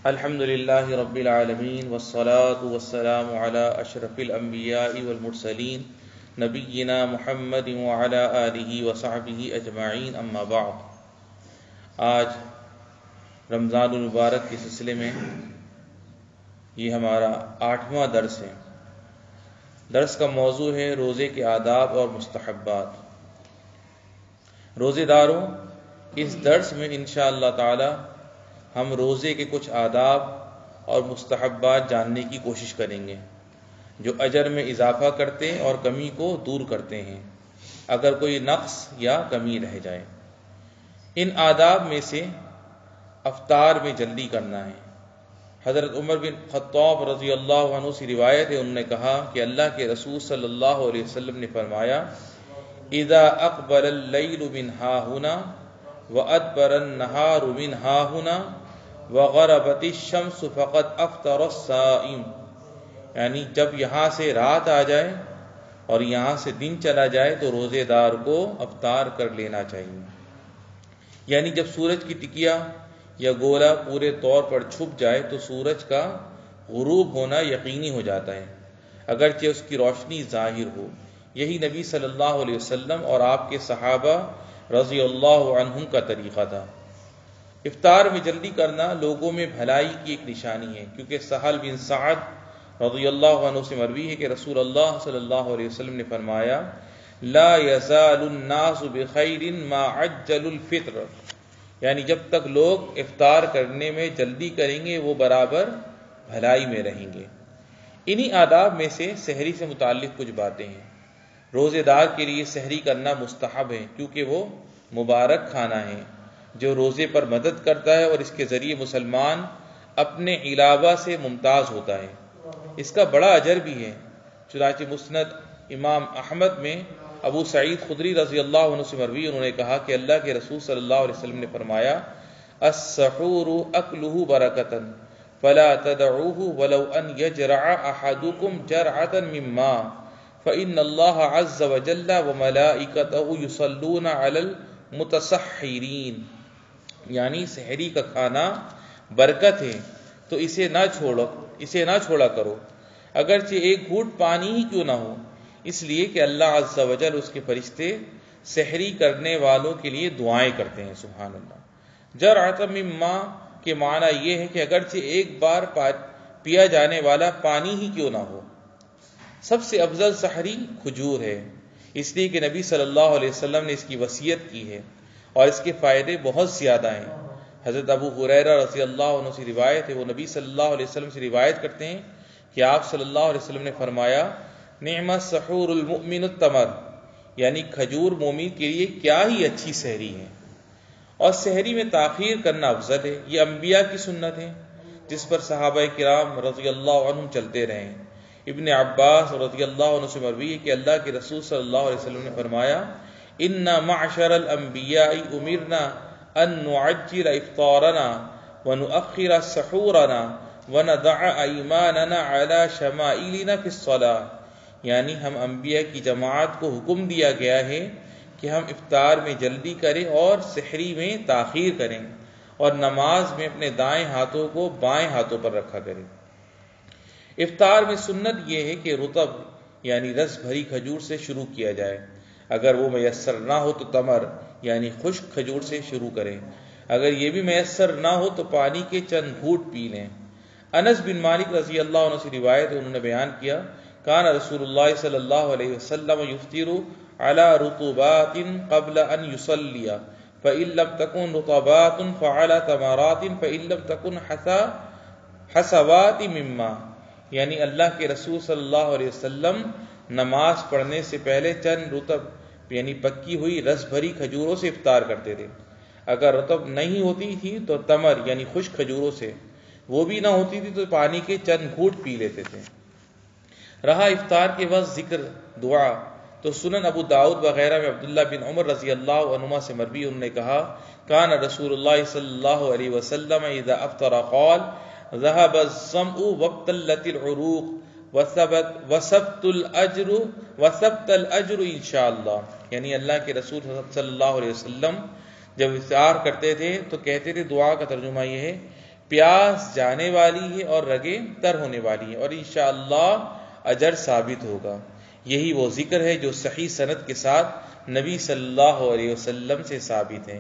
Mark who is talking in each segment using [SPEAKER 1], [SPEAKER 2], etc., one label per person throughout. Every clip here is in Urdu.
[SPEAKER 1] الحمد للہ رب العالمین والصلاة والسلام علی اشرف الانبیاء والمرسلین نبینا محمد وعلی آلہ وصحبہ اجمعین، اما بعد۔ آج رمضان المبارک کے سلسلے میں یہ ہمارا 8واں درس ہے۔ درس کا موضوع ہے روزے کے آداب اور مستحبات۔ روزے داروں، اس درس میں انشاءاللہ تعالی ہم روزے کے کچھ آداب اور مستحبات جاننے کی کوشش کریں گے جو اجر میں اضافہ کرتے اور کمی کو دور کرتے ہیں اگر کوئی نقص یا کمی رہ جائے۔ ان آداب میں سے افطار میں جلدی کرنا ہے۔ حضرت عمر بن خطاب رضی اللہ عنہ سے روایت ہے، انہوں نے کہا کہ اللہ کے رسول صلی اللہ علیہ وسلم نے فرمایا، اذا اقبل اللیل من ہاہنا وادبر النہار من ہاہنا وغربت الشمس فقد افطر الصائم، یعنی جب یہاں سے رات آ جائے اور یہاں سے دن چلا جائے تو روزے دار کو افطار کر لینا چاہیے۔ یعنی جب سورج کی ٹکیا یا گولا پورے طور پر چھپ جائے تو سورج کا غروب ہونا یقینی ہو جاتا ہے، اگرچہ اس کی روشنی ظاہر ہو۔ یہی نبی صلی اللہ علیہ وسلم اور آپ کے صحابہ رضی اللہ عنہم کا طریقہ تھا۔ افطار میں جلدی کرنا لوگوں میں بھلائی کی ایک نشانی ہے، کیونکہ سہل بن سعد رضی اللہ عنہ سے مروی ہے کہ رسول اللہ صلی اللہ علیہ وسلم نے فرمایا، لا یزال الناس بخیر ما عجل الفطر، یعنی جب تک لوگ افطار کرنے میں جلدی کریں گے وہ برابر بھلائی میں رہیں گے۔ انہی آداب میں سے سحری سے متعلق کچھ باتیں ہیں۔ روزے دار کے لیے سحری کرنا مستحب ہے، کیونکہ وہ مبارک کھانا ہے جو روزے پر مدد کرتا ہے اور اس کے ذریعے مسلمان اپنے علاوہ سے ممتاز ہوتا ہے۔ اس کا بڑا اجر بھی ہے۔ چنانچہ مسند امام احمد میں ابو سعید خدری رضی اللہ عنہ سے مروی، انہوں نے کہا کہ اللہ کے رسول صلی اللہ علیہ وسلم نے فرمایا، السحور اکلہ برکۃ فلا تدعوه ولو ان یجرع احدکم جرعۃ من ماء فإن اللہ عز وجل وملائکتہ یصلون علی المتسحرین، یعنی سحری کا کھانا برکت ہے تو اسے نہ چھوڑا کرو، اگرچہ ایک گھونٹ پانی ہی کیوں نہ ہو، اس لیے کہ اللہ عز و جل اس کے فرشتے سحری کرنے والوں کے لیے دعائیں کرتے ہیں۔ سبحان اللہ۔ جرعۃ من ماء کے معنی یہ ہے کہ اگرچہ ایک بار پیا جانے والا پانی ہی کیوں نہ ہو۔ سب سے افضل سحری کھجور ہے، اس لیے کہ نبی صلی اللہ علیہ وسلم نے اس کی وصیت کی ہے اور اس کے فائدے بہت زیادہ ہیں۔ حضرت ابو ہریرہ رضی اللہ عنہ سے روایت ہے، وہ نبی صلی اللہ علیہ وسلم سے روایت کرتے ہیں کہ آپ صلی اللہ علیہ وسلم نے فرمایا، نعم السحور المؤمن التمر، یعنی کھجور مومن کے لیے کیا ہی اچھی سحری ہے۔ اور سحری میں تاخیر کرنا افضل ہے، یہ انبیاء کی سنت ہے جس پر صحابہ کرام رضی اللہ عنہم چلتے رہے ہیں۔ ابن عباس رضی اللہ عنہ سے مروی ہے کہ اللہ کے رسول صلی اللہ علیہ وسلم نے فرمایا، اِنَّا مَعْشَرَ الْأَنْبِيَاءِ أُمِرْنَا أَن نُعَجِّلَ إِفْطَارَنَا وَنُؤَخِّرَ سَحُورَنَا وَنَضَعَ أَيْمَانَنَا عَلَى شَمَائِلِنَا فِي الصَّلَاةِ، یعنی ہم انبیاء کی جماعت کو حکم دیا گیا ہے کہ ہم افطار میں جلدی کریں اور سحری میں تاخیر کریں اور نماز میں اپنے دائیں ہاتھوں کو بائیں ہاتھوں پر رکھا کریں۔ افطار میں سنت یہ ہے کہ رطب یعنی رس بھری کھجور سے شروع کیا جائے، اگر وہ میسر نہ ہو تو تمر یعنی خشک کھجور سے شروع کریں، اگر یہ بھی میسر نہ ہو تو پانی کے چند گھونٹ پی لیں۔ انس بن مالک رضی اللہ عنہ سے روایت ہے، انہوں نے بیان کیا، کان رسول اللہ صلی اللہ علیہ وسلم یفطر علی رطوبات قبل ان یصلی فإن لم تكن رطبات فعلى تمرات فإن لم تكن حسوات مما، یعنی اللہ کے رسول صلی اللہ علیہ وسلم نماز پڑھنے سے پہلے چند رطب یعنی پکی ہوئی رس بھری کھجوروں سے افطار کرتے تھے، اگر رطب نہیں ہوتی تھی تو تمر یعنی خشک کھجوروں سے، وہ بھی نہ ہوتی تھی تو پانی کے چند گھونٹ پی لیتے تھے۔ رہا افطار کے وقت ذکر دعا، تو سنن ابو داؤد وغیرہ میں عبداللہ بن عمر رضی اللہ عنہما سے مروی، انہوں نے کہا، کان رسول اللہ صلی اللہ علیہ وسلم اذا افطر قال ذهب الظمأ وابتلت العروق وثبت الاجر انشاءاللہ، یعنی اللہ کے رسول صلی اللہ علیہ وسلم جب افطار کرتے تھے تو کہتے تھے، دعا کا ترجمہ یہ ہے پیاس جانے والی ہے اور رگیں تر ہونے والی ہیں، اور انشاءاللہ اجر ثابت ہوگا۔ یہی وہ ذکر ہے جو صحیح سند کے ساتھ نبی صلی اللہ علیہ وسلم سے ثابت ہے۔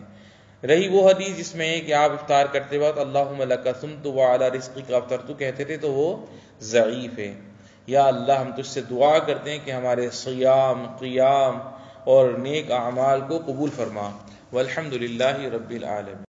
[SPEAKER 1] رہی وہ حدیث جس میں ہے کہ آپ افطار کرتے وقت اللہم لک صمت وعلی رزقک افطرت کہتے تھے، تو وہ ضعیف ہے۔ یا اللہ ہم تجھ سے دعا کرتے ہیں کہ ہمارے صیام، قیام اور نیک اعمال کو قبول فرما۔ والحمد للہ رب العالمین۔